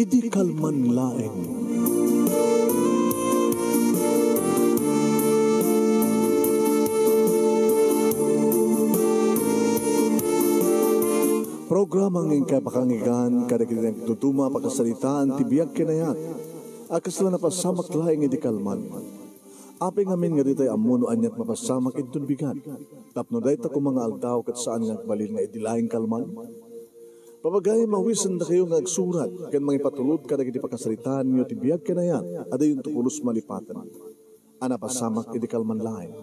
Idi kalman laeng. Programang ingkay pakangigan kada kini tutuma pakasalitaan tibiyag kinayat. Akas lang napasamak laeng idi kalman. Aping amin nga ditay amuno anyat mapasamak itun bigat. Tapno dayta ko mga aldaw kat saan nga balil nga idi laeng kalman. Papagay mawisan na kayo nga agsurat, kan mga ipatulod ka na giti pakasalitaan nyo tibiyag kinayat, ada yung tukulos malipatan. Ana pasamak iti kalman lain.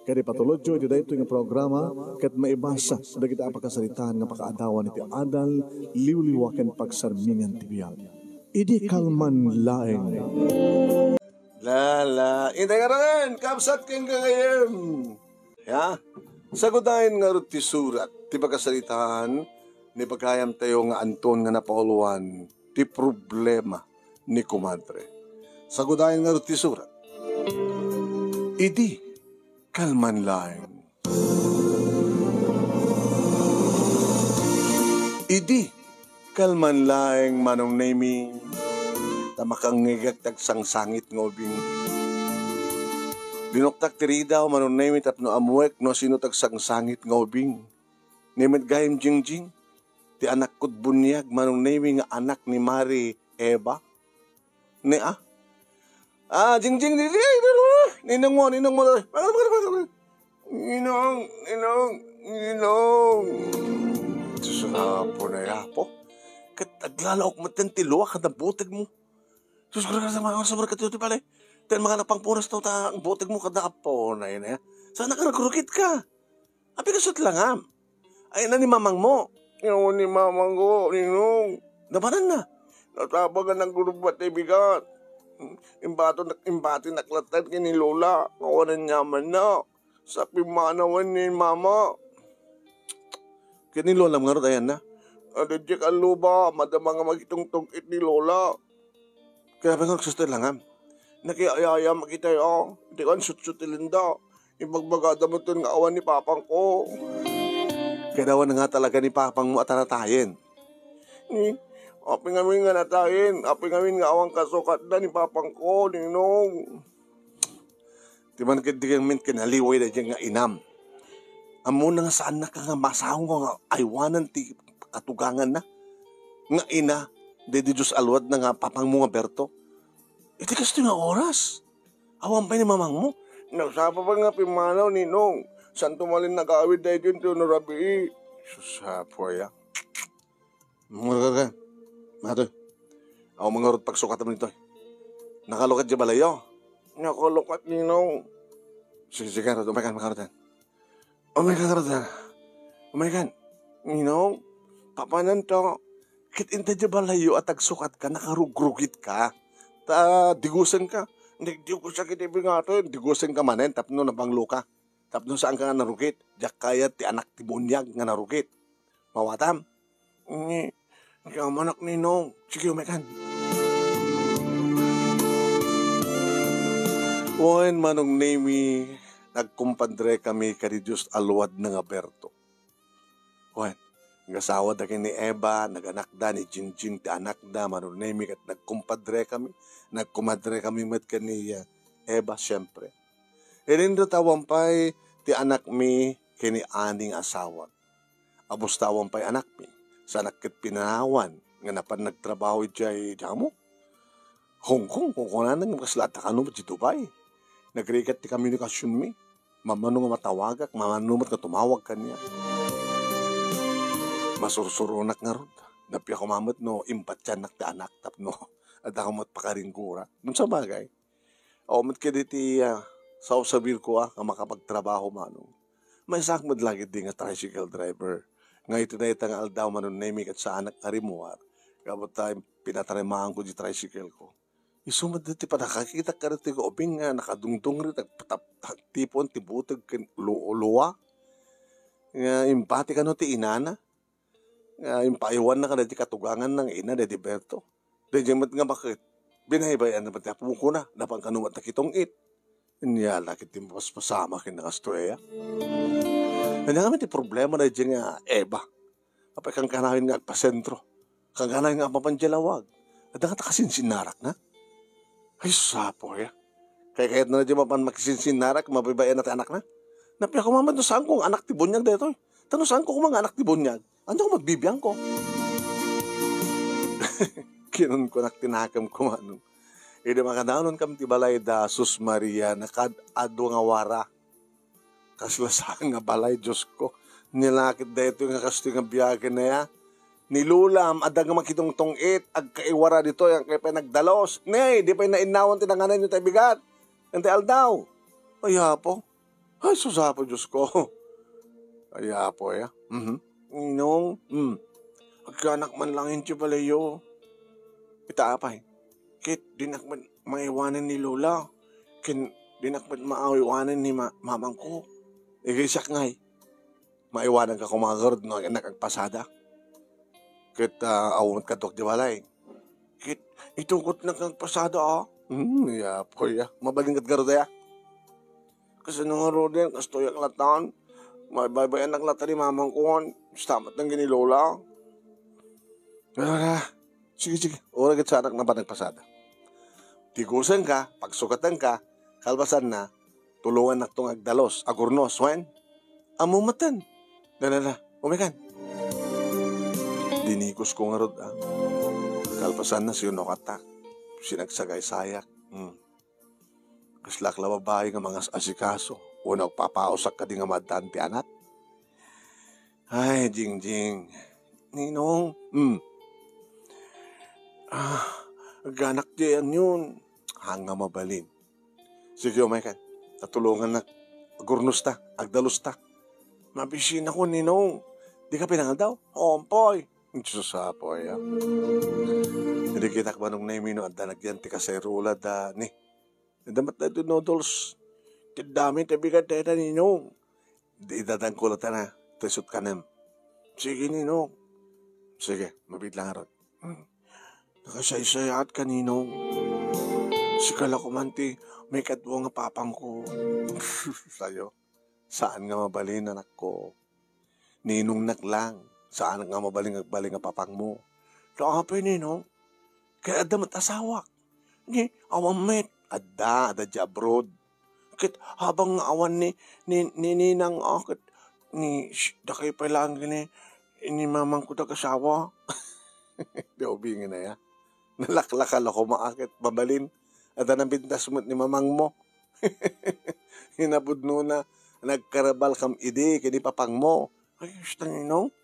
Kaya patulod nyo iti dayto nga programa, kat maibasa na kita pakasalitaan nga pakaadawan iti adal, liwliwakan pagsarmingan tibiyag. Iti kalman lain. Lala, iti nga rin, kapsat kang kagayam. Ya, sagudahin nga rin ti surat, ti pakasalitaan, ni pagkayam tayo nga Anton nga napauluan ti problema ni kumadre. Sagudayan nga ti surat. Idi kalman laeng. Idi kalman laeng manong nami tamakang ngigag tagsangsangit ngobing. Dinoktak tiridaw manong nami tapno amuek no sino tagsangsangit ngobing. Nimit gayim jingjing. Ti anak kud bunyag manong nami nga anak ni Mari Eva. Ni jingjing ninong mo. Ninong. Susapo na yapo. Kat aglalaok mo ten tiluwa kada buteg mo. Susapo ka sa mga oras sa markatuti pala. Ten mga napangpunas tao ta ang buteg mo kada apo na yun. Sana ka nagrukit ka. Api kasot lang ha. Ay na ni mamang mo. Yung ni mamang ko, ninong. Nabanan na. Natabagan ng gurubat ay bigat. Imbati naklatan kini Lola. Kawanan nyaman na. Sa pimanawan ni mama. Kini Lola mga rot ayan na. Adadjek ang luba. Madama nga magitong-tungkit ni Lola. Kaya ba nga nagsustoy lang ha? Nakiayaya makita yun. Hindi ka ang sut-sutilinda. Ibagbagada mo ito nga awan ni papang ko. Kaya daw na nga talaga ni papang mo at natayin. Api ngamin nga natayin. Api ngamin nga awang kasukat na ni papang ko, ninong. Di man kaya kinaliway na dyan nga inam. Amo na nga saan na ka nga masahong nga aywanan ti katugangan na. Nga ina, di Diyos alwad na nga papang mo nga Berto. Iti kasto nga oras. Awan pa ni mamang mo. Nagsapa pa nga pimanaw, ninong. Saan tumalin nag-awid dahil yun ito narabi. Susapo ya. Mga Mato. Ako mga rot pagsukat naman ito. Nakalukat dyan balayo. Nakalukat ninong. Sige, rot. Umaykan, makarotan. Umaykan. Ninong. Papanan to. Kitinta dyan balayo at agsukat ka. Nakarugrugit ka. Digusan ka. Hindi ko siya kitibing atin. Digusan ka manen. Tapno nabanglo ka. Tapno saan ka nga narukit? Diyak kaya ti anak ti bunyag nga narukit. Mawatam? Kaya manak ninong. Sige, umekan. Wan manong nami, nagkumpadre kami kari Diyos alwad ng Berto. Wan, ngasawa da ni Eva, naganak da ni Jingjing ti anak da, manong nami kat nagkumpadre kami. Nagkumadre kami met kani Eva, siyempre. Irindo tawampay ti anak mi kini aning asawa. Abos tawampay anak mi. Sa nakit pinahawan nga napan nagtrabaho jay jamo. Hong Kong kung kunanan nga kaslata kanu ti Dubai. Nagrikat ti komunikasyon mi. Mamano nga matawagak, mamano nga tumawag kanya. Masursurunak nga rod. Napiya kumamot no impatyanak ti anak tapno. At ako mat pakaringkura. Nung sa bagay. O mat ka diti sa usabir ko nga makapagtrabaho manong. May sakmad lagi di nga tricycle driver. Nga ito na itang aldaw manon nemi kat sa anak arimuar. Kapag tayo pinatarimahan ko di tricycle ko. Isumad diti pa nakakita ka rin ko obing nga nakadungdung rin tipon tibutag luwa. Nga impati ka no ti inana. Nga impaiwan na ka na di katugangan ng ina de di Berto. De jemat nga bakit binaybayan na pati apo ko na napang kanumat na kitong it. Niya lakit din mas pasama kin nakastoya. Kanya kami ti problema na dyan nga Eva. Kapag kang kanawin nga agpasentro. Kang kanawin nga mapanjalawag. Ada nga takasinsinnarak na. Ay, sapo ya. Kaya kahit na dyan mapan makisinsinnarak, mabibayan natin anak na. Napi ako mamad, saan kong anak ti Bunyag dito? Tanong saan ko mga anak ti Bunyag? Ano ko magbibiyang ko? Kinon ko naktinakam ko manong. Ida makadanon kam ti balay da Sus Maria nakad-ado nga wara. Kaslasan nga balay, Diyos ko. Nilakit da ito nga kasto nga biyake na ya. Nilulam, ada nga makitong-tongit, ag kaiwara dito, yung kaya pa nagdalos. Nay, di pa inainawan tinanganan yung tayo bigat. Yung tayo aldaw. Ay, hapo. Ay, susapo, Diyos ko. Ay, hapo, ya. Inong, agkanak man lang yung tibalayo. Itaapay. Kit, dinakman maiwanan ni Lola. Dinakman maiwanan ni mamang ko. Igisak ngay. Maiwanan ka kumagarod no, nakagpasada. Kit, awon ka tok di balay. Kit, itungkot na kang pasada, yapo, ya. Mabaling kat garod, ya. Kasi nang arodin, kastoyak latan. May baybayan ng latan ni mamang ko. Stamat ng ginilola. Sige. Ura sa anak na ba nagpasada? Tigusan ka, pagsukatan ka, kalbasan na, tulungan na itong agdalos, agurnos, wen? Amumatan. Umikan. Dinikos ko nga rod, kalbasan na siyo nokatak. Sinagsagay sayak. Kaslak la babae nga mga asikaso. Una papausak ka di nga madanti anak. Ay, Jingjing. Ninong. Ganak diyan yun. Hanga mabalin. Sige, umaykan. Tatulungan na. Agurnos ta. Agdalos ta. Mabisin ako, Ninong. Di ka pinangal daw? Ompoy. Susapoy, Hindi kita ka ba nung naimino at danagyan ti kaserula da ni. Damat na ito noodles. Tidami tabigat na ito, Ninong. Di dadang kulatan na. Tisot ka nem. Sige, Ninong. Sige, mabit lang ron. Nakasaysayat ka, Ninong. Sikala ko man ti, may katwa nga papang ko. Sayo, saan nga mabalin, anak ko? Ninong naklang, saan nga mabaling nga papang mo? Nakapay, Ninong. Kaya adamat asawak. Ni, awamit. Ada di abroad. Kit habang awan ni ninang akit ni dakay pa lang ni mamang ko kasawa. Di ubingin na ya. Nalaklakal ako maakit babalin. Ada nang bintas mo ni mamang mo. Hinabud no na nagkarabal kam ide kini papang mo. Ay, gusto Ninong?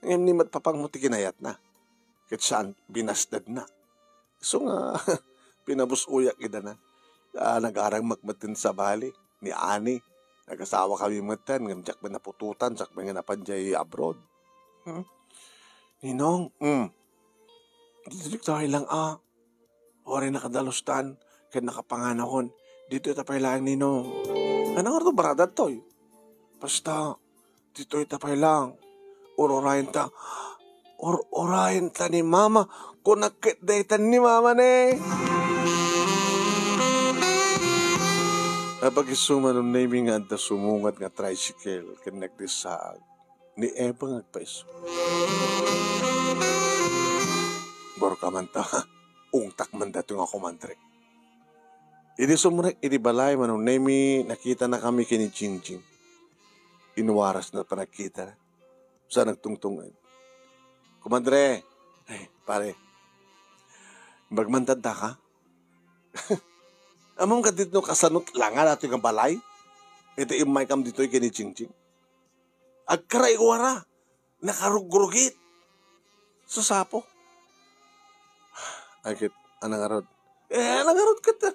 Ngayon ni mat papang mo tikinayat na. Kit saan binasdad na. So nga pinabusuyak ida na. Nag-arang magmatin sa bali. Ni Ani. Nag-asawa kami matan. Ngamjak ba napututan. Sak ba nga napanjay abroad. Ninong. Dito tayo lang Wari nakadalustan. Kaya nakapanganahon. Dito tapay lang, Ninong. Ano nga ito baradad to? Basta. Dito tapay lang. Urorayin ta. Orayin ta ni Mama. Kung nakit-daytan ni Mama ne. Kapag isuman ng naming nga da sumungat nga tricycle kinagdisag ni Eva ngagpaiso. Baro ka man ta, ungtak man dato nga kumandre. Ini sumurek, ini balay man ng nami nakita na kami kini Jingjing. Inuwaras na pa nakita na. Sa nagtungtungan. Kumandre, ay pare, bagmantad ka? Among ka dito kasanot lang nga natin ang balay. Ito imay kam dito kini Jingjing. Agkaray wara. Nakarugurugit. Susapo. Agit, anang arod. Anang arod ka ta.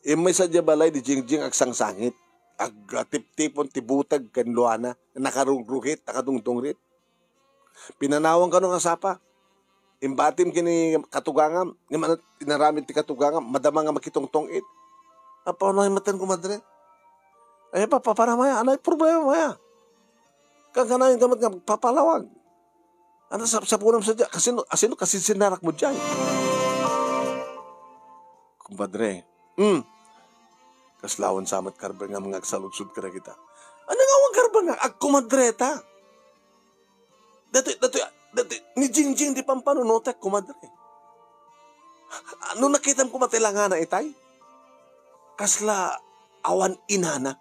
Imay sa balay di Jingjing agsangsangit. Agtip-tipon tibutag kanluana. Nakarugurugit, nakadungtungrit. Pinanawang ka nung asapa. Imbatim kini katugangam, inaramid ti katugangam, madama nga makitong-tongit. Apa na matan ko madre? Ay para maya, anay problema maya. Kaganayin damat nga papalawag. Ano sa punam sadya, kasi sinarak mo dyan. Kumpadre, kaslawon samat karba nga mga agsaludsud ka kita. Ano nga wang karba nga? Agkumadreta. Dato'y, Ni Jingjing di pampanunutek, kumadre. Ano nakita mo kumatilangan na itay? Kasla awan inana.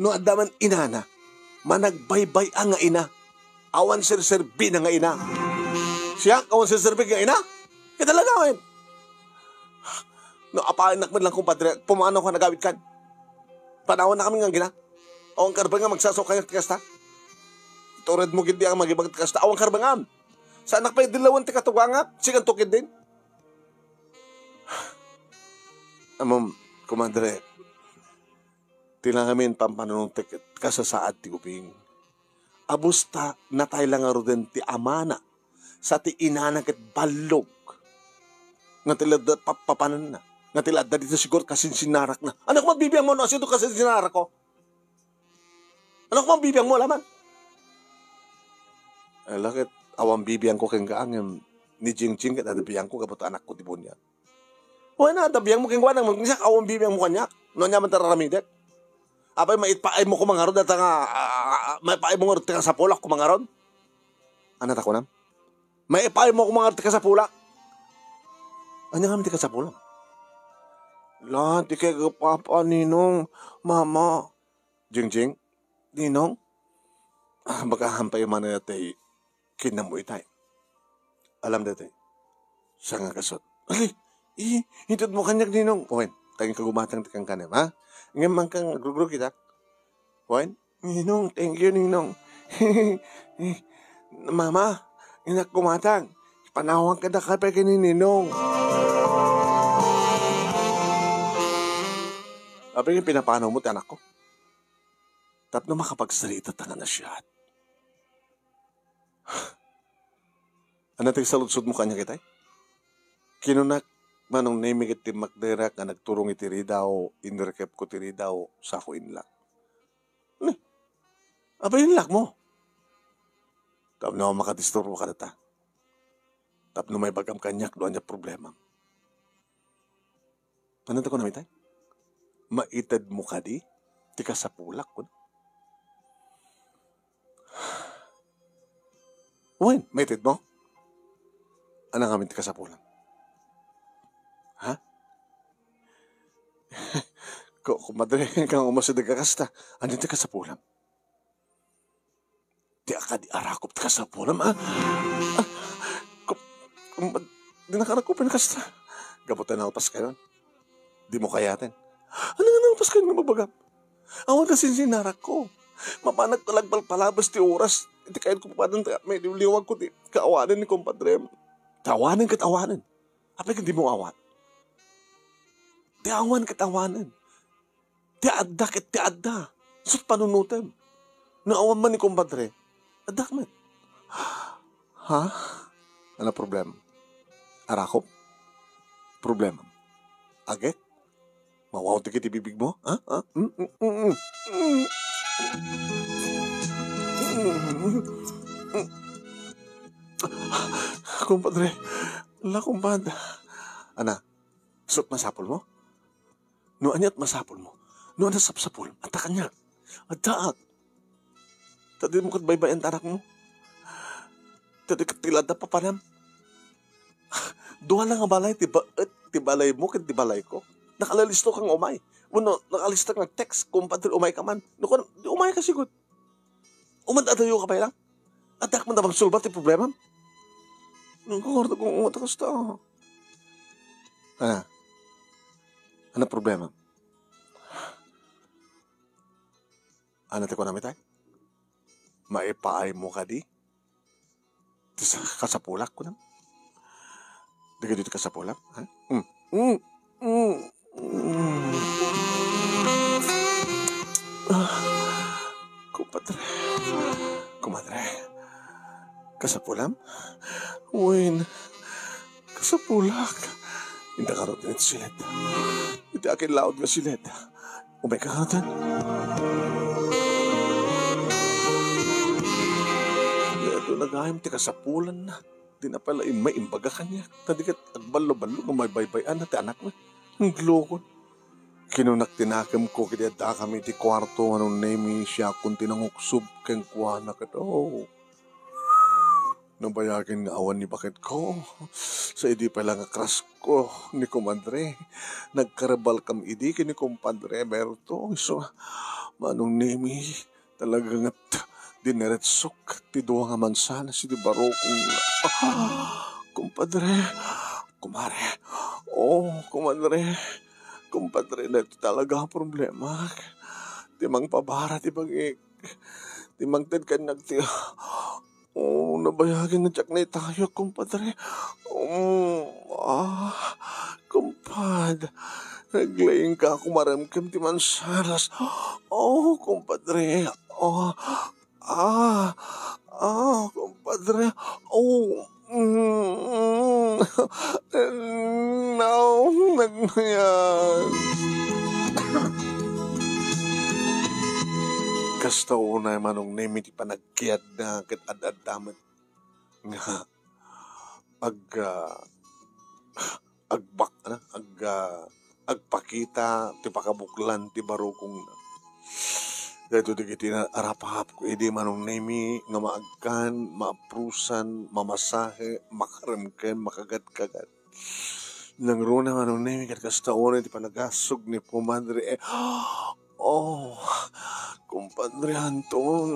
No adaman inana, managbaybay ang nga ina. Awan sirserbi na nga ina. Siya, awan sirserbi nga ina? Kaya talaga, wen. No, apaanak man lang kumpadre, pumanaw ka nagawid kan. Panahon na kami nga gina. Awan karbang nga magsasok kayo tikasta. Tured mo gindi ang magibag tikasta. Awan karbang nga. Sa anak pa yung dilawan tikatuganga, sigang tukid din. Amam, kumadre, tilangamin pampanunong kasasaad ti uping. Abusta na tayo lang aro din ti amana sa ti inanang ket balog. Nga tilad papanan na. Nga tilad na dito siguro kasi sinarak na. Anak mo, bibiyang mo no? Sino kasi sinarak ko? Anak mo, bibiyang mo laman? Ay, lakit, awang bibiyang ko keng gaang ni Jingjing ket adabiyang ko kapot anak ko ti bunya. Wala na, adabiyang mo keng gaang magnisak, awang bibiyang mo kanyak. No niya man tararamidet. Apay maitpaay mo kumangarod at nga may paay mo nga tika sa pulak kumangarod. Ano ta ko nam? May paay mo kumangarod tika sa pulak. Ano nga tika sa pulak? Lahat di kaya papa ninong mama. Jingjing, ninong. Bakahampay man na yatay kinamo itay. Alam dati, sa nga kasot. Ali, hintod mo kanyak ninong. Owen, taging kagumatang tikang kanem, ha? Ngayon man kang nagrugro kita. Wan? Ninong, thank you, Ninong. Mama, inak kumatang. Panawang ka na kapay ka ni Ninong. Sabi yung pinapanaw mo, anak ko. Tapos na makapagsalita tanga na siya. Ano tayo saludsod mo kanya kitay? Kinunak manong naming iti magderak nga nagturong itiri daw, inrekep ko tiri daw, sa ako inlak. Ano? Aba inlak mo? Tapos na makadisturbo ka na ta. Tapos na may bagam kanyak, doon niya problema. Ano ko namin tayo? Maitad mo ka di? Tika sa pulak ko. Uwin, maitad mo? Ano nga tika sa pulak? Ha? Kung madali kang umasadag kakasta, ano ka sa pulam? Di ka di arakop ka sa pulam, ha? Di nakarakopin kasta. Gabutan na upas kayo. Di mo kayatin. Ano nga na upas kayo nga mabagam? Awan kasi sinarak ko. Mapanag talagbal palabas ti oras. Di kayo ko papadang may liwag ko di kaawanan ni kumpadre. Tawanan kat awanan. Apay hindi mo awan. Ti awan kat awanan. Ti adda ket ti adda. Sut panunutem. Naawan man ni kumpadre. Adak man. Ha? Ano problem? Arakop? Problema. Agek? Mawaw ti kiti bibig mo? Ha? Ha? Kumpadre. La kumpad. Ana, sut masapol mo? No anyat masapol mo. No nasapsapol. At kanya. At daat. Tadi mo katbaybayan anak mo. Tadi katilad na papanam. Duha lang ang balay. Tibalay mo kat tibalay ko. Nakalalisto kang umay. Uno, nakalista kang text. Kumpadre umay ka man. Nuko, umay ka sigod. Umandadayo ka pa lang. At dak man na magsulbat yung problema. Nagkakarta kong umatakas ta. Ano problema? Ano te ko namin tayo? Maipaay mo ka di? Kasapulak ko naman. Di ka dito kasapulak? Ha? Kumadre. Kasapulam? Uwin. Kasapulak. Hindi ka rin ito silet. Hindi akin laod nga silet. Umay ka katan. Ito nagayam ti kasapulan na. Di na pala may imbaga kanya. Tadi ka agbalo-balo nga may baybayan na ti anak mo. Ang glokon. Kinunak tinakam ko kaya da kami ti kwarto anong name siya kung tinanguksub keng kuwana ka to. Nabayagin nga awan ni bakit ko. Sa idi pala nga crush ko ni kumadre. Nagkarabal kam idi kini kumpadre Berto. So, manong nemi talaga nga dineretsok ti duwa nga mansana si di baro kung kumpadre. Kumare. Oh, kumadre. Kumpadre na ito talaga ang problema. Timang pabara ti bagik. Timang tid kanag ti oh, nabayagin na tsak na tayo, kumpadre. Kumpad. Naglaying ka ako maramkam ti mansaras. Oh, kumpadre. Kumpadre. Now, nagmayan. Kasta una manong nemi ti panagkiyad na kat ad-ad-damat nga agpakita ti pakabuklan ti barukong na. Dito di kiti na arapahap ko edi manong nemi nga maagkan, maaprusan, mamasahe, makaramken, makagat-kagat. Nang runa manong nemi kat kasta una ti panagasog ni pumadre oh, kumpadre Anton.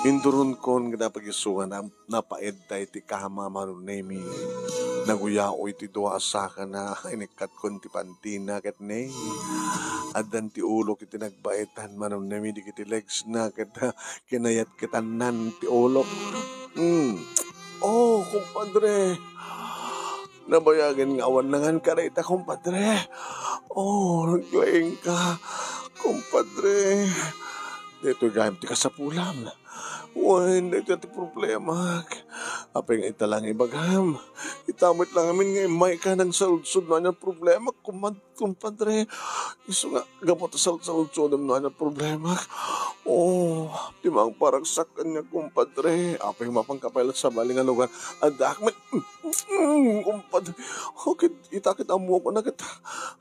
Indurun kon nga napag-isuan na napaed tayo ti kama manunemi. Naguyaoy ti duwa asaka na inikat kon ti pantina kat ne. Adan ti ulo kiti nagbaetan manunemi di kiti legs na kat kinayat kitanan ti ulo. Oh, kumpadre. Nabayagan nga awan nangan karita, kumpadre. Oh, naglaing ka, kumpadre. Dito gayam ti kasapulam. Uy, hindi ti problema. Apay nga ita lang ibagam. Itamit lang amin nga may ka ng salud-sud na niya problema, kumpadre. Iso nga, gamot sa salud-sud na niya problema. Oh, di mang paragsak kanya, kumpadre. Apay mapangkapailat sa balingan lugar. Adak, kumpadre. Okay, itakit amo ko na kita.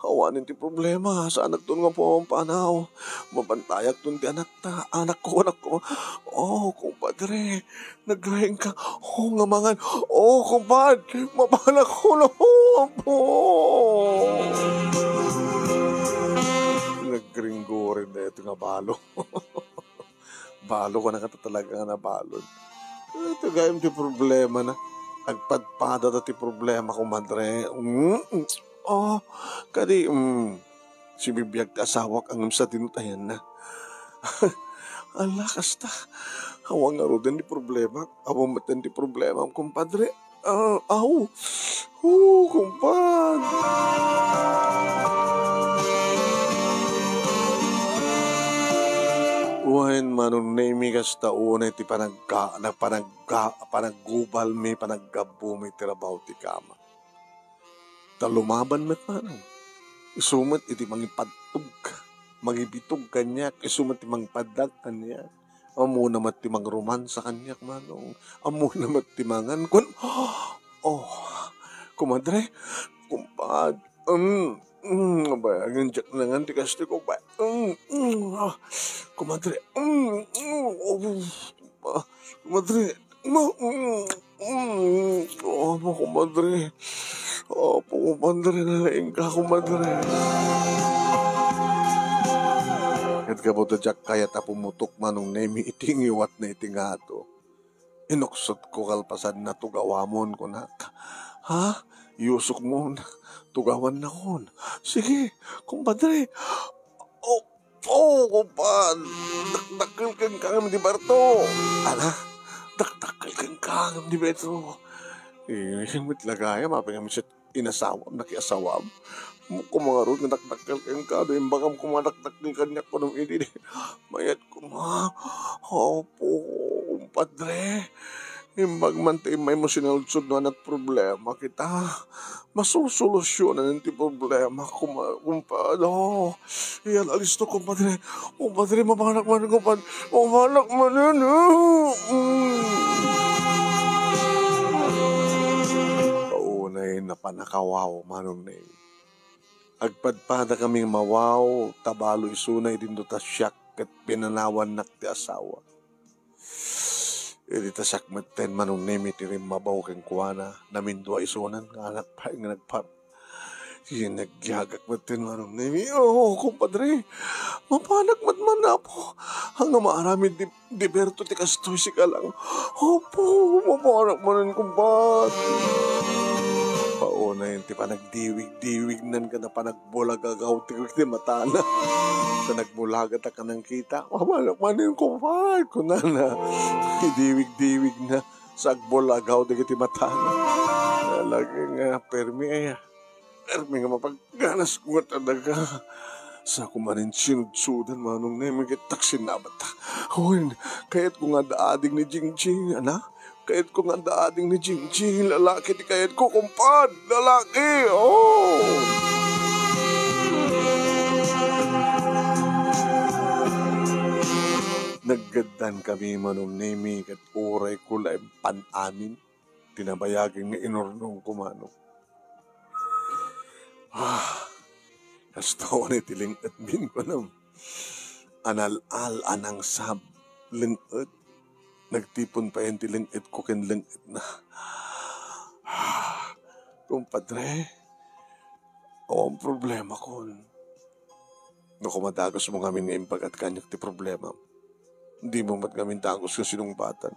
Hawanin ti problema. Sa anak doon nga po ang panaw. Mabantayak doon ti anak ta. Anak ko. Oh, kumpadre. Nagrahing ka. Oh, nga mangan. Oh, kumpad. Mapanak ko na po. Nagringgo rin na ito nga balo. Balo ko na ka talaga nga na balon. Ito gayam ti problema na. Agpadpada na ti problema ko, madre. Oh, kadi, si bibiyag ti asawak ang sa tinutayan na. Ala, kasta. Hawang nga rin ti problema. Hawang matan ti problema, kumpadre. Kumpad. Uwain manong nemi kasta unay ti panaggubal mi panaggabu mi tirabaw ti kama. Talumaban met manong. Isumat iti mangipadtog. Magibitog kanyak. Isumat ti mangpadag kanyak. Amo namat ti mangromansa kanyak manong. Amo namat ti mangan kun. Oh, kumadre. Kumpad. Bayagin dyan na nga, di kasi ko ba? Kumadre. Kumadre. Kumadre. Kumadre, nalaing ka, kumadre. At kabuto dyak kaya ta pumutok manong nemi itingiwat na itingato. Inuksot ko kalpasan na tugawamon ko na. Ha? Yusok mo na. Tugawan na kon. Sige, kumpadre. Kumpad. Dakdakil kang kangam di Barto. Ala, dakdakil kang kangam di Barto. Himit lagaya, mapingam siya inasawam, nakiasawam. Kumangarod na dakdakil kang kado, imbagam kumadakdakil kanya ko nung ini. Mayat Opo, kumpadre. Imbag man ti may mo sinalsod na at problema kita. Masusolusyonan ti problema kumpado. Iyan alisto kumpadre. Kumpadre mapanak man kumpadre. Mapanak man yun. Kaunay na panakawaw manong na yun. Agpadpada kaming mawaw. Tabalo isunay din do ta siyak at pinanawan nak ti asawa. Iti tasakmaten manong nemi tirim mabaw keng kuana namin dua isunan nga anak pa nga nagpar. Yung nagyagak maten manong nemi. Oh, kumpadre, mapanak matman na po. Hanggang maaramin di berto ti kastoy si kalang. Opo, mapanak manan kumpad. Pauna yun ti panagdiwig-diwig nan ka na panagbulagagaw ti matana. Sa nagbulagat ka nang kita, mapanak manan kumpad. Kunana, diwig-diwig na sa agbulagaw ti matana. Lagi nga, permi ay Ermi nga mapagganas ko nga talaga. Sa kumanin sinudsudan manong na may taksin na bata. Huwin, kayat ko nga daading ni Jingjing, ana? Kayat ko nga daading ni Jingjing, lalaki di kayat ko, kumpad, lalaki, oh! Naggadan kami manong nemi kat oray ko laim pan-amin. Tinabayagin nga inornong kumanong. Kasto ni tiling at bin ko nam. Anal-al anang sab lingit. Nagtipon pa yan tilingit ko ken lingit na. Kumpadre, ang problema ko. No kumadagos mo ngamin ngayon pagkat kanyak ti problema. Hindi mo mat ngamin tagos ka sinumbatan.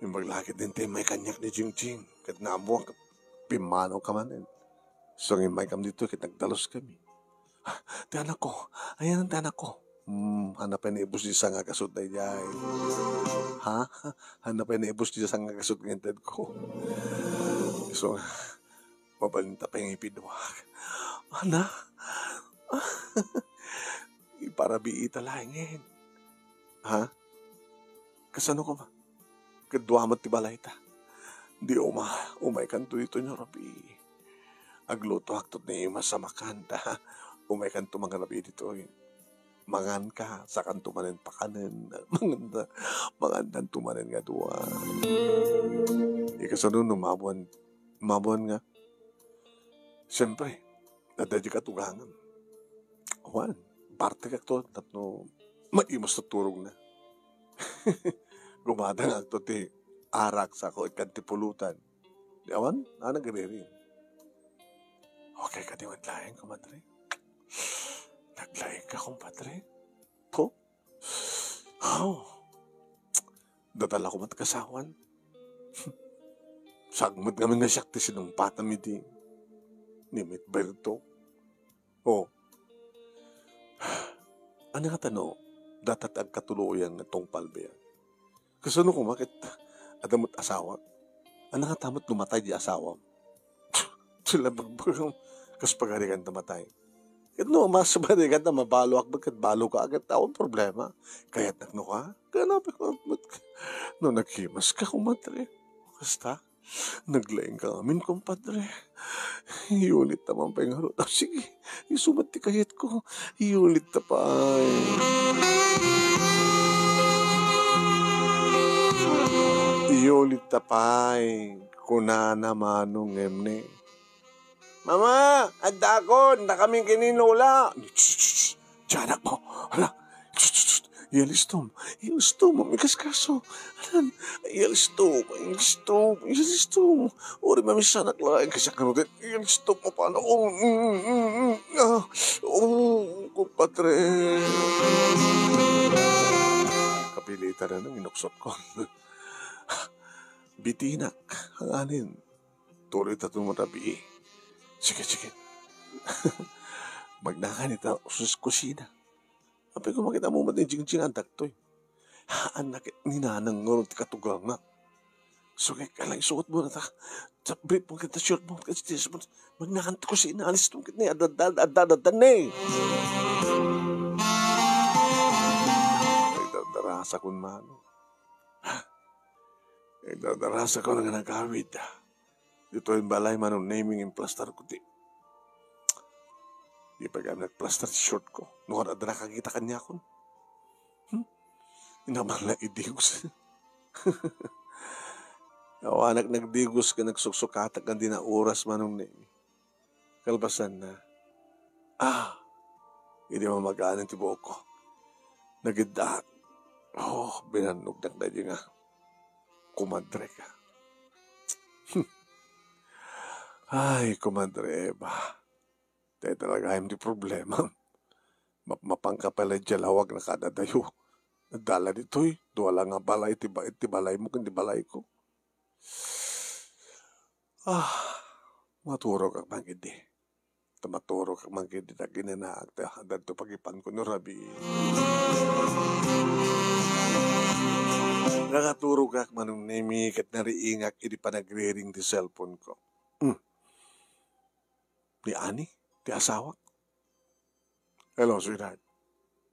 Yung maglakit din tayo may kanyak ni Jingjing. Kat nabuang pimano ka man din. So, ngayon may kam dito, kit nagdalos kami. Tiyanak ko. Ayan ang tiyanak ko. Hanapin na ibus di sa nga kasut na iyay. Ha? Hanapin na ibus di sa nga kasut ng inted ko. So, mabalinta pa yung ipidwag. Ana? Iparabi italangin. Ha? Kasano ko ba? Kadwamat ti balay ta. Di umay kanto dito nyo, Rabi. Agluto haktot ni Ima sa makanta. Umay kanto mga Rabi dito. Mangan ka, sa kanto manin pakanin. Mangandan tumanin nga duwa. Ikasunod nung mabuan nga. Siyempre, nadadya ka tugangan. Juan, parte ka to, tatno, maimos na turog na. Gumada nga to ti arak sa ko ikanti pulutan. Di awan, nagre-rin. Okay ka diwan laing, kumadre. Naglaing ka, kumpadre. Ko? Oh. Datala ko matkasawan. Sagmad kami nga siyak ti sinumpatan mi di. Ni Mitberto. Oh. Ano nga tano? Datat ag katuluyan nga tong palbeya. Kasano ko makit adamot asawa? Ano nga tamot numatay di asawa? Sila magbagang kas pagarikan namatay. Kat no, mas pagarikan na mabalo akbag kat balo ka agad taon problema. Kaya't nagno ka? Ganap ka. No, naghimas ka kumadre. Kasta? Naglaing ka amin, kumpadre. Iulit naman pa yung harot. Oh, sige, isumat ti kayat ko. Iulit na pa. Iulit na pa. Kuna naman nung emne. Mama, agdakon, na kaming kininula. Tiyanak mo. Hala, Yalistom, mikas kaso. Alan, Yalistom. Uri mamisanak lang, kasi kanutin. Yalistom mo paano. Kumpadre. Kapilitan na nang inuksot ko. Bitinak, hanganin. Tuloy tatong matabi. Sige. Magnakan ito sa kusina. Apay ko makita mo matin Jingjing ang taktoy. Haan na ninanang ngurong ti katugang nga. So kaya kalang isuot mo na ta. Sa brief mo kita, short mo kita. Magnakan ko si inaalis mo kita niya. Adadadan eh. Nagdadarasa ko man. Nagdadarasa ko na nagkawid. Dito yung balay man ang naming yung plaster ko di. Di pa kami nag-plaster short ko. Noon na nakakita kanya ko. Inaman lang idigos. Awanak nagdigos ka, nagsuksukatag ka din na oras man ang name. Kalbasan na. Hindi mo mag-aanan ti buhok ko. Nagidahat. Oh, binanugdak na di nga. Kumadre ka. Ay, kumadre ba? Tayo talaga hindi problema. Mapangkapala jalawag na kadadayo. Nagdala dito'y. Duwala nga balay. Iti balay mo kundi balay ko. Maturo kang mangidi. Maturo kang mangidi na ginanaag. Dito pagipan ko no rabi. Nakaturo ka manong nemikat na riingak iti panagre-ring di cellphone ko. Di ani? Di asawa? Hello, sweetheart.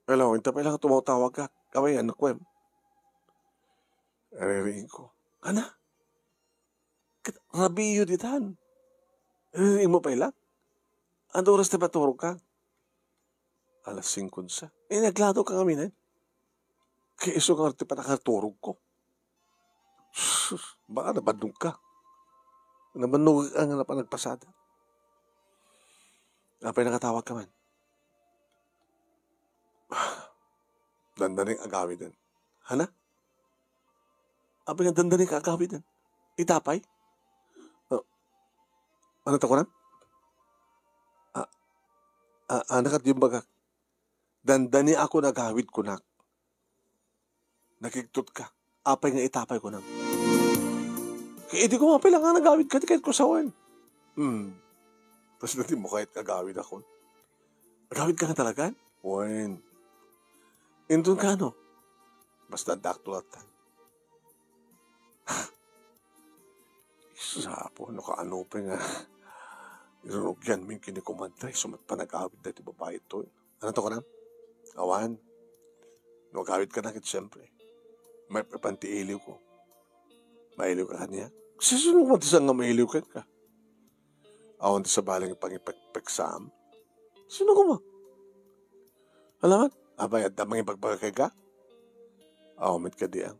Hello, hindi pa lang tumatawag ka. Kaway, anak ko. Riring ko. Ana? Rabiyo ditan. Riring mo pa ilang? Ano oras na maturo ka? 5:00 sa. Naglado ka kami na. Kaya iso nga rin pa nakaturog ko. Baka nabandong ka. Nabandong ka nga na pa nagpasada. Napay nakatawag ka man. Dandaning agawid din. Hana? Apay nga dandaning agawid din. Itapay? Ano ta ko na? Anak at yung baga. Dandani ako nagawid ko na. Nakiktot ka. Apay nga itapay ko na. Kaya di ko mapay lang nga nagawid ka. Kahit ko sawan. Tapos natin mo kahit agawid ako. Agawid ka nga talaga? Wen. Indun ka no? Basta daktulat ka. Isapo, ano pa nga. Irunugyan min kinikumantay. Sumat pa nag-awid na iti babae ito. Ano to ko na? Awan. Nag-awid ka na kit siyempre. May papantiiliw ko. Mailiw ka kanya. Sino mo tisang nga mailiw ka? Awan ti sa balang pangipagpagsam. Sino ko mo? Alaman? Abay, at damang ipagbagay ka? Awamit ka diyan.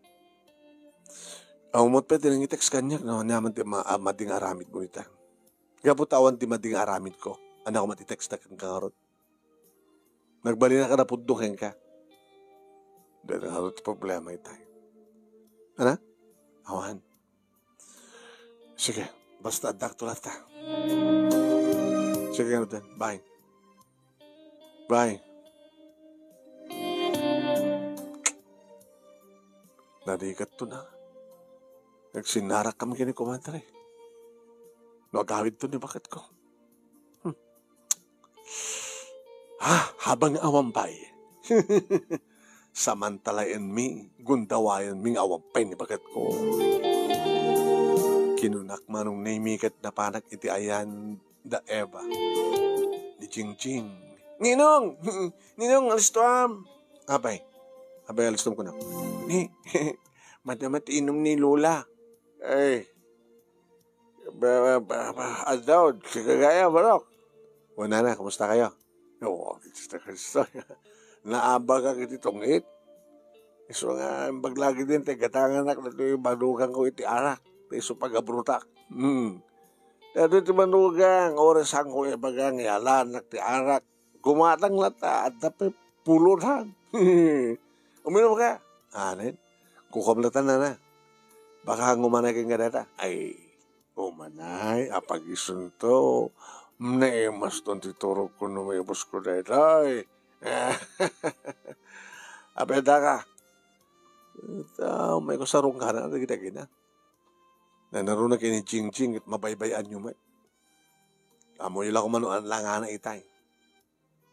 Awamot pa din ang i-text kanya. Naman ti mading aramid mo nita. Gabot awan ti mading aramid ko. Ano ako mati-text na kang kangarot? Nagbali na ka na pundukin ka. Dahil nga ito problema itay. Ano? Awan. Sige, basta daktulat ta. Sige nga natin. Bye. Bye. Nadikat to na. Nagsinarak kami kini kumantari. Nagawid to ni bakit ko. Habang awampay. Samantalayan mi, gundawayan ming awampay ni bakit ko. Kinunak manong naimikat na panak iti ayan da Eva. Ni Jingjing. Ninong! Ninong, alistom! Abay, alistom ko na. Madamat inom ni Lola. Ay, Adawd, sigagaya, barok. Wala na, kamusta kayo? Oo, kamusta. Naaba ka kiti tongit. Iso nga, baglagi din, gatanganak na ito yung badugang ko iti arak. Iso pagabrutak. Dito iti badugang, orasan ko yung bagang yalan, ti arak. Gumatang lata, at tapay pulutan. Uminom ka? Anin? Kukamlatan na. Baka ngumanay kang ganata. Ay, umanay, apag-isunto. Naimas doon titurog ko na may bus ko dahil. Ay, apeda ka. May kusarong ka na. Nagigina. Nanaro na kini Jingjing at mabaybayan nyo may. Amoy lang kumanuan lang nga na itay.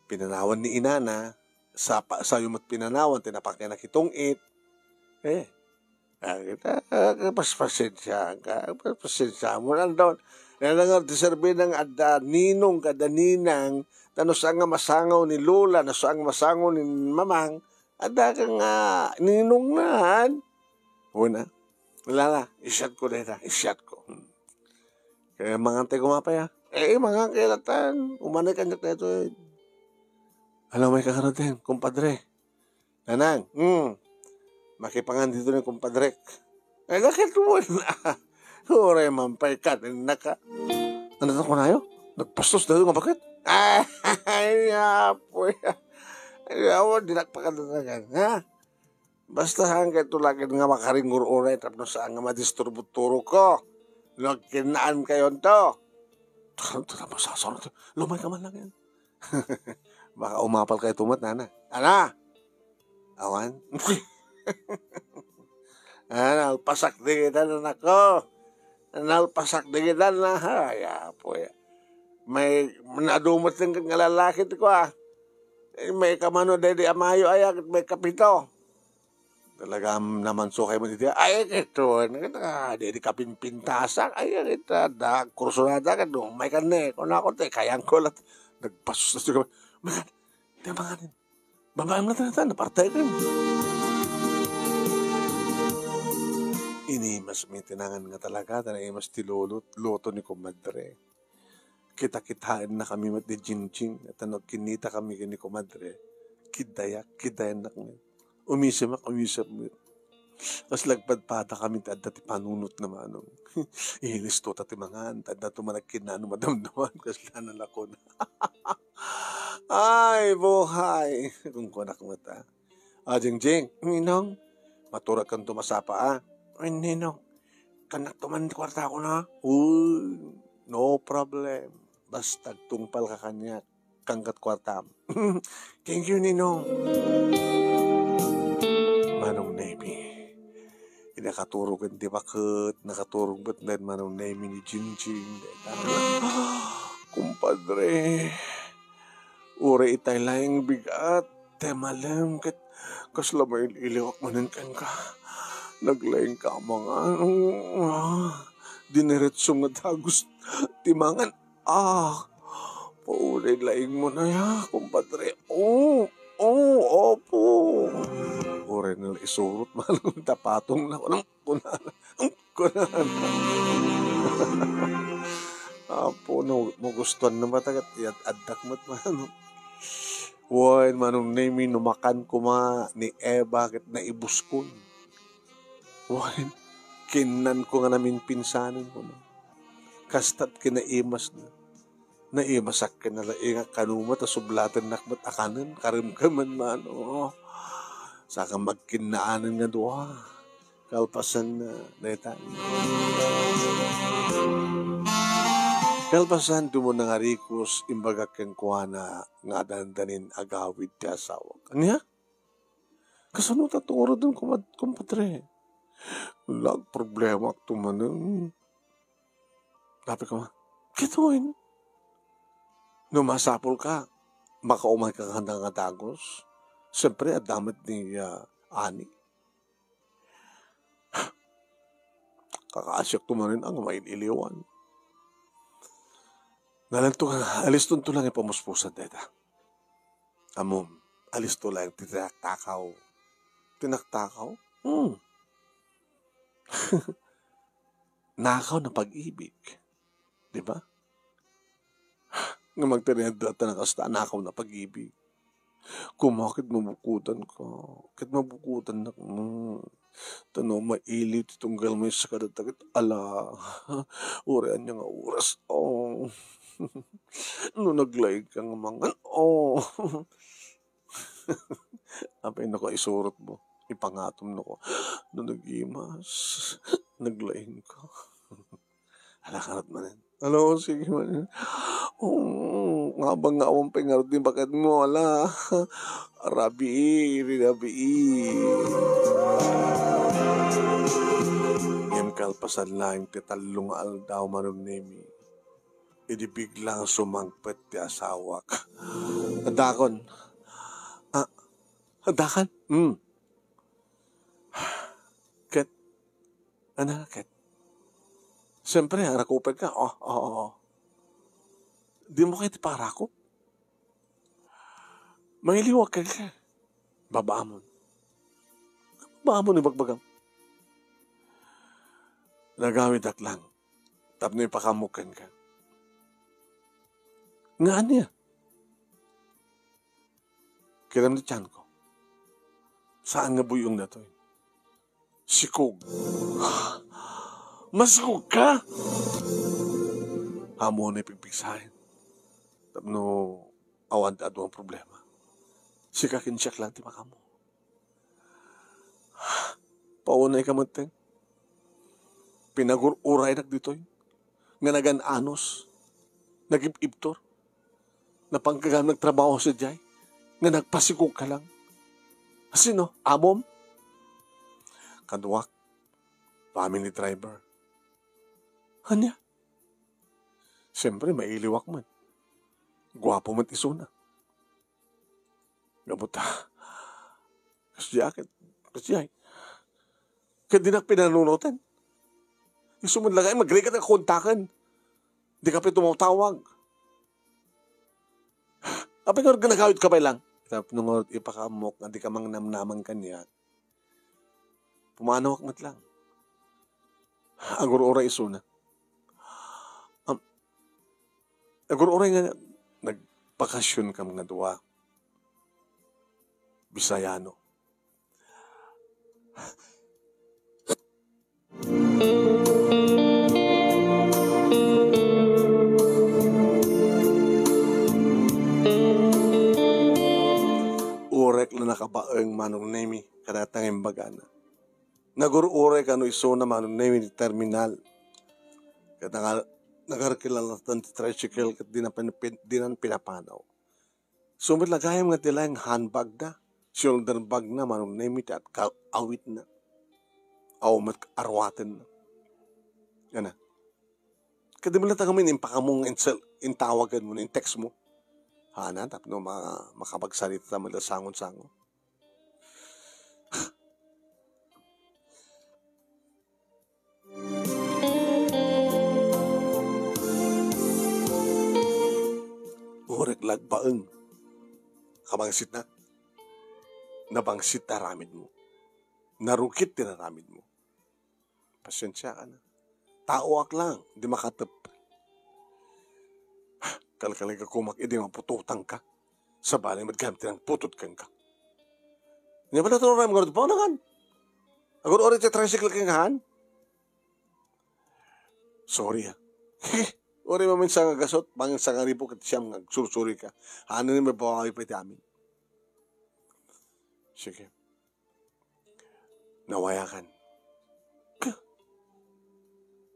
Pinanawan ni inana. Sa yumat pinanawan, tinapakya na kitong it. Pasensya mo lang doon. Nanangar diserbe ng ninong kada ninang, tano saan nga masangaw ni Lola, na saan nga masangaw ni Mamang, ada ka nga ninong naan. Una, wala na, isyat ko dito, isyat ko. Kaya mga antay kumapaya, mga kailatan, umanay kanyak na ito. Alam may kakarating, kumpadre. Nanang, makipangan dito ng kumpadrek. Ay, nakituwan na. Ure, mampay ka, naka. Ano na ko na yun? Nagpastos na yun, bakit? Ay, apoy. Ay, awan, dinakpakan na talaga. Ha? Basta hanggang tulagin nga makaringur-uray tapos saan nga madistributuro ko. Nagkinaan kayo to. Ito na masasunod. Lumay ka man lang yan. Baka umapal kayo tumat, nana. Ana? Awan? Nalpasak digitan na ako. Nalpasak digitan na. Haya po ya. May nadumot ng lalaki ko May kamano dedi amayo ayak may kapito. Talaga naman so kayo mo dito. Ay, ito. Dedi kapinpintasak. Ay, ito. Kursunada ka doon. May kane. Kung ako, kayang ko lang. Nagpasus na siya. Magan. Di ba nga rin? Babae mo na talaga. Napartay ka rin. Inimas may tinangan nga talaga. Mas tilulot. Loto ni kumadre. Kita-kitain na kami mat di jing-jing. At kinita kami ni kumadre. Kidayan na kami. Umisip mo. Tapos lagpadpada kami dati panunot naman. Ihilisto tati mangan. Tanda tumalagkin na madamdaman. Kasi lanan ako na. Ay, buhay. Kung kunak mata. Jing-jing. Ninong. Maturag kang tumasapa Ay, Ninong. Kanak tuman kwarta ko na. Uy, no problem. Basta tungpal ka kanya. Kangkat kwartam. Thank you, Ninong. Manong Nemi. Nakaturog ang di bakit. Nakaturog ba't na Manong Nemi ni Jinjing. Kumpadre. Uri itay lang bigat. Temalam kat. Kasla may iliwak manin ka. Naglayang ka mga. Diniretsong na dagos. Timangan. Paulay laing mo na ya. Kumpadre. Opo. Ore nila isurot man tapatong na kunan. Apo no mo gustuhan na matagat adak mat man. Woy manong Nemi numakan ko ni bakit na ibuskon. Woy kinan ko nga namin pinsanin ko na. Kastat kinaimas na. Naimasak ka na laing kanuma ta sublatan nakmat akanan karimkaman man saka magkinaanan nga doha kalpasan na netan kalpasan tumo na nga rikos imbaga keng kuana nga dandanin agawid ti asawa kanya kasunod at tunguro dun kumpadre lag problema tumanan dapat ka ma kituin numasapol ka, makaumay ka handa nga dagos. Siyempre, at damat ni Ani. Kakasyak tumanin ang maililiwan. Nalanto ka, alis to lang ipamuspusan deta. Amom, alis to lang, tinaktakaw. Tinaktakaw? Nakaw na pag-ibig. Diba? Nga magtinedata ng kastanakaw na pag-ibig. Kung bakit mabukutan ka. Bakit mabukutan na tanong mailit itong galmay sa kadatakit. Ala, urian niya nga oras. No naglayag ka nga mangan. Apay na ko isurot mo. Ipangatom na ko. No nag-imas. Naglayag ka. Ala karat manin. Hello, sige man. Nga bang nga awang pengarot din bakit mo, ala. Rabi. Ngem kalpasan lang ti talong aldaw Manong Nemi. Idi biglang sumangpet ti asawak. Adakon. Adakan? Ket. Ano, Ket? Siyempre, harakupin ka. Di mo kayo tiparakop. May liwag ka. Babaamon. Babaamon ibagbagam. Nagamit at lang. Tapno ipakamukan ka. Nga niya. Kiram na tiyan ko. Saan nga buyong na to? Sikog. Masikog ka? Hamo na ipigpigsahin. Tapno awan at ang problema. Sikakin siya lang ti makamo. Paunay ka mateng. Pinagururay nag ditoy. Nga nagan-anos. Nag-iptor. Napangkagam nagtrabaho sa jay. Nga nagpasikog ka lang. Sino? Amom? Kaduwak. Family driver. Hanya? Siyempre, mailiwak man. Gwapo man isuna. Gabuta. Kasiyakit. Kasiyay. Kaya di na pinanunutan. Isuman lang ay mag-regat ang kontakan. Di ka pa tumawag. Apay nga ganagawit ka pa lang. Nung ipakamok na di ka mang namnaman kanya. Pumanawak mat lang. Agur-ura isuna. Agur-ura nga nagpakasyon ka mga duwa. Bisayano. Urek na nakabaeng manong nemi kadatang imbagana. Nagururek ano iso na manong nemi ni terminal. Katang nagarkilala ng tricycle kat dinan pinapanaw. Sumit lagayam nga tila yung handbag na. Shoulder bag na manong nemi at awit na. Aw mat arwaten na. Yan na. Kadimula ta kami impakamong intawagan mo, in-text mo. Hana, tapno makapagsalita sa mga sangon-sangon. Urek lagbaeng. Kabangsit na. Nabangsit na ramid mo. Narukit na ramid mo. Pasyensya ka na. Taoak lang, di makatap. Kalkalig ka kumak, hindi mapututang ka. Sa balay, magkamit ng putot kang ka. Hindi ba natin oray mga pa na kan? Agad oray sa tricycle kang han? Sorry ha. Oray mamin sa gasot, bangin sa ngaripo kat siyam nagsursuri ka. Ano ni may bawa kayo pa amin? Sige. Nawayakan.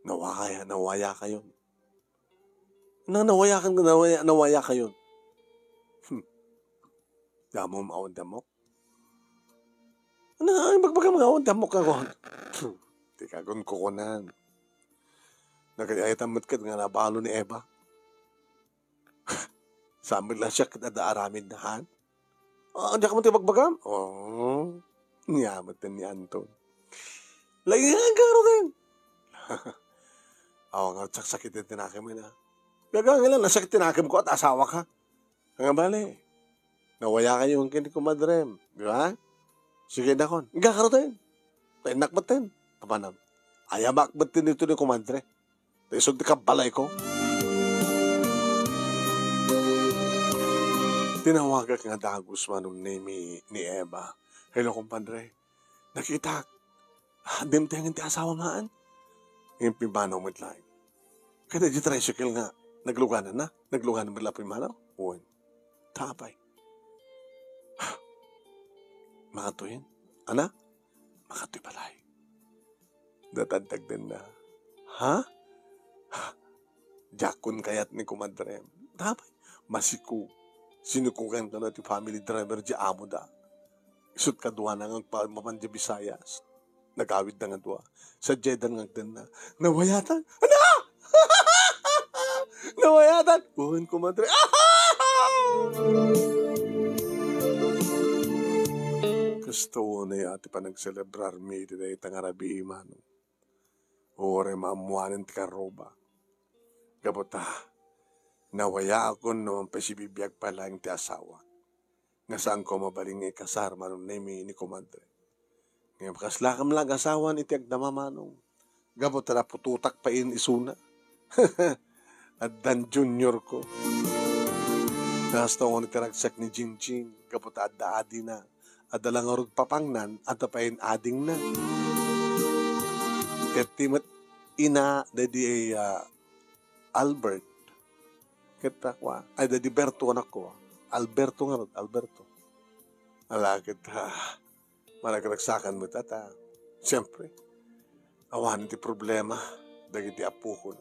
Nawaya kayo. Nawaya kayo. Damo maawang damok. Bagbaga mga awang damok ako. Di kagon kukunan. Nagayayatamat ka nga nabalo ni Eva. Sambil lang siya kadaaramid na han. Diyan ka mo bagbagam? Niyamat na ni Anton. Lagi nga garo din. Nga sakit din tinakim mo na. Gagang ilan, nasakit tinakim ko at asawa ka. Nga bali. Nawaya kayo yung kini kumadrem. Di ba? Sige na kon. Gagaro din. Nakbat din. Kapanam. Ayamakbat din ito ni kumadre. Isog di ka balay ko. Tinawagan nga dagos manong ni Eva. Hello, kumpadre. Nakita. Dimtengan ti asawa maan. Yung pimanaw mo itlaing. Kaya di tricycle nga. Nagluganan na. Nagluganan mo lang pimanaw. Uwan. Tapay. Makatuyin. Ana? Makatuy balay. Datantag din na. Ha? Jakon kayat ni kumadre. Tapay. Masiku. Sinukukan ka na ti family driver di amo da. Isut ka duwa na nga mapandya Bisayas. Nagawid na nga duwa. Sa Jeddah nga din na. Nawayatan? Ano? Nawayatan? Buhan ko madre. Gusto na yung ati pa nagselebrar mi iti dahi tangarabi iman. Ore maamuanan ti karoba. Gabota. Nawaya ako naman pa si bibiyag pala yung ti asawa. Nga saan ko mabaling ikasar manong nemi ni kumadre. Ngayon, kaslakam lang asawan iti agdamamanong. Gabot na pututak pa in isuna. At dan junior ko. Nasta ko nitiragsak ni Jingjing. Gabot adda adi na. At dalang orod papangnan. At tapayin ading na. Kat timat ina dadi Albert. Kat kwa. Ay dadi Berto anak ko. Alberto nga rod. Alberto. Alakit ha. Maragraksakan mo tata. Siyempre, awan ti problema, dagiti apukon.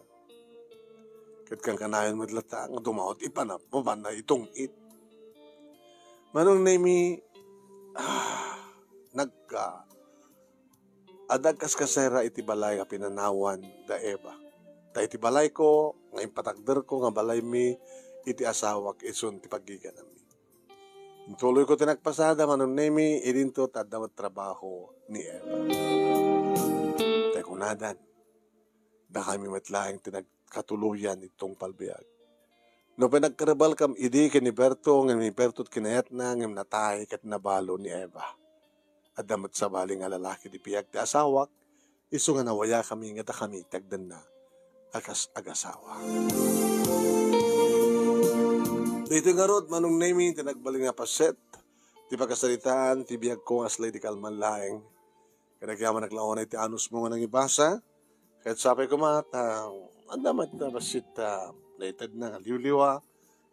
Kat kang kanayon madlata, nga dumawat ipanap mo ba na itong it. Manong nemi, adag kas kasera iti balay nga pinanawan da Eva. Ta iti balay ko, nga impatagder ko, nga balay mi, iti asawak isun ti paggigan nami. Tuloy ko tinagpasada, manong nemi, irinto tadawat trabaho ni Eva. Tay kunadan, da kami matlaing tinagkatuluyan itong palbiag. No pinagkarabal kam idi ni Berto, ng ni Berto't kinayat na, ng natay kat nabalo ni Eva. At damat sa baling nga lalaki di piyag ti asawak, iso nga nawaya kami nga kami tagdan na agasawa. Dito nga rod, manong nemi, tinagbaling nga paset, ti pagkasalitaan, ti biyag ko nga slay di kalman laeng. Kanagyaman naglaon ay ti anus mo nga nang ibasa, kahit sapay ko mata, ang damat na basit naitad na nga liwliwa,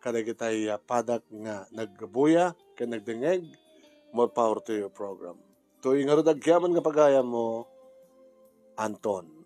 kanagitay padak nga naggabuya, kanagdengeg, more power to your program. Tuwing nga rod agyaman nga pagaya mo, Anton.